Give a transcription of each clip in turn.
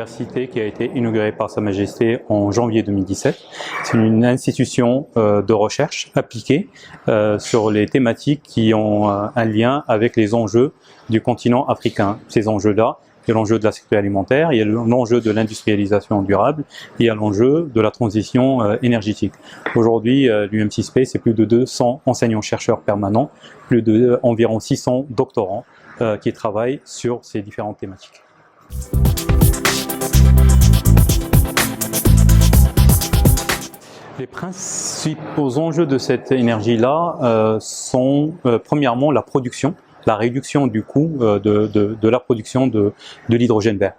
université qui a été inaugurée par Sa Majesté en janvier 2017. C'est une institution de recherche appliquée sur les thématiques qui ont un lien avec les enjeux du continent africain. Ces enjeux-là, il y a l'enjeu de la sécurité alimentaire, il y a l'enjeu de l'industrialisation durable, il y a l'enjeu de la transition énergétique. Aujourd'hui, l'UMC Space, c'est plus de 200 enseignants-chercheurs permanents, plus de environ 600 doctorants qui travaillent sur ces différentes thématiques. Les principaux enjeux de cette énergie-là sont premièrement la production, la réduction du coût de la production de l'hydrogène vert.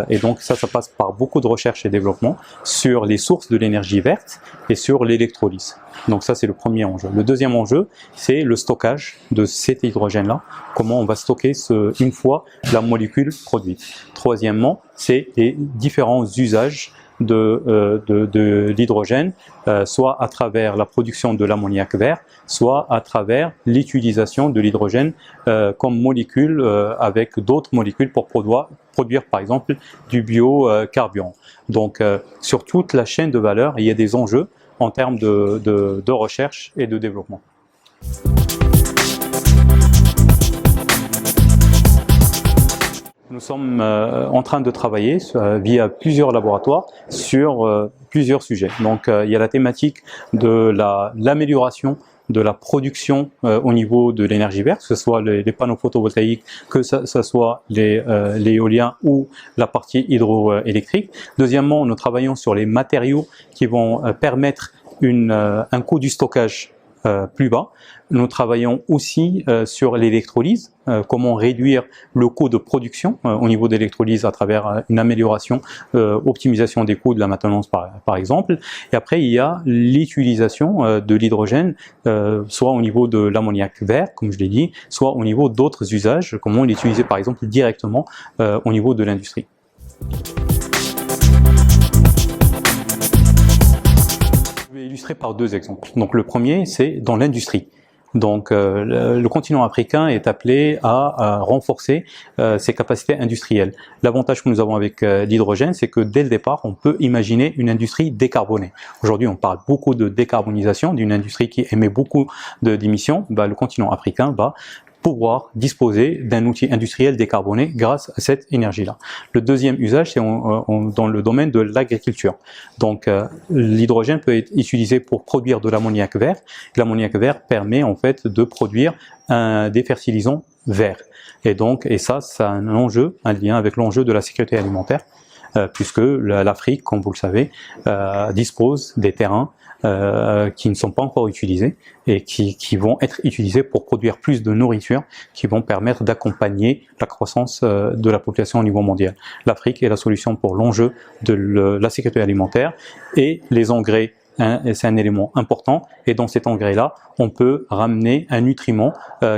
Et donc ça passe par beaucoup de recherche et développement sur les sources de l'énergie verte et sur l'électrolyse. Donc ça c'est le premier enjeu. Le deuxième enjeu, c'est le stockage de cet hydrogène-là. Comment on va stocker une fois la molécule produite. Troisièmement, c'est les différents usages de l'hydrogène, soit à travers la production de l'ammoniac vert, soit à travers l'utilisation de l'hydrogène comme molécule avec d'autres molécules pour produire par exemple du biocarburant. Donc sur toute la chaîne de valeur, il y a des enjeux en termes de recherche et de développement. Nous sommes en train de travailler via plusieurs laboratoires sur plusieurs sujets. Donc il y a la thématique de l'amélioration de la production au niveau de l'énergie verte, que ce soit les panneaux photovoltaïques, que ce soit les éoliens ou la partie hydroélectrique. Deuxièmement, nous travaillons sur les matériaux qui vont permettre un coût du stockage plus bas. Nous travaillons aussi sur l'électrolyse, comment réduire le coût de production au niveau de l'électrolyse à travers une amélioration, optimisation des coûts de la maintenance par exemple. Et après il y a l'utilisation de l'hydrogène, soit au niveau de l'ammoniac vert, comme je l'ai dit, soit au niveau d'autres usages, comment l'utiliser par exemple directement au niveau de l'industrie. Je vais illustrer par deux exemples. Donc le premier, c'est dans l'industrie. Donc le continent africain est appelé à renforcer ses capacités industrielles. L'avantage que nous avons avec l'hydrogène, c'est que dès le départ, on peut imaginer une industrie décarbonée. Aujourd'hui, on parle beaucoup de décarbonisation, d'une industrie qui émet beaucoup d'émissions. Le continent africain va pouvoir disposer d'un outil industriel décarboné grâce à cette énergie-là. Le deuxième usage, c'est dans le domaine de l'agriculture. Donc l'hydrogène peut être utilisé pour produire de l'ammoniac vert. L'ammoniac vert permet en fait de produire des fertilisants verts. Et ça a un enjeu, un lien avec l'enjeu de la sécurité alimentaire, puisque l'Afrique, comme vous le savez, dispose des terrains qui ne sont pas encore utilisés et qui vont être utilisés pour produire plus de nourriture qui vont permettre d'accompagner la croissance de la population au niveau mondial. L'Afrique est la solution pour l'enjeu de la sécurité alimentaire et les engrais. C'est un élément important et dans cet engrais-là, on peut ramener un nutriment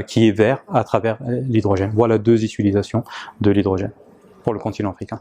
qui est vert à travers l'hydrogène. Voilà deux utilisations de l'hydrogène pour le continent africain.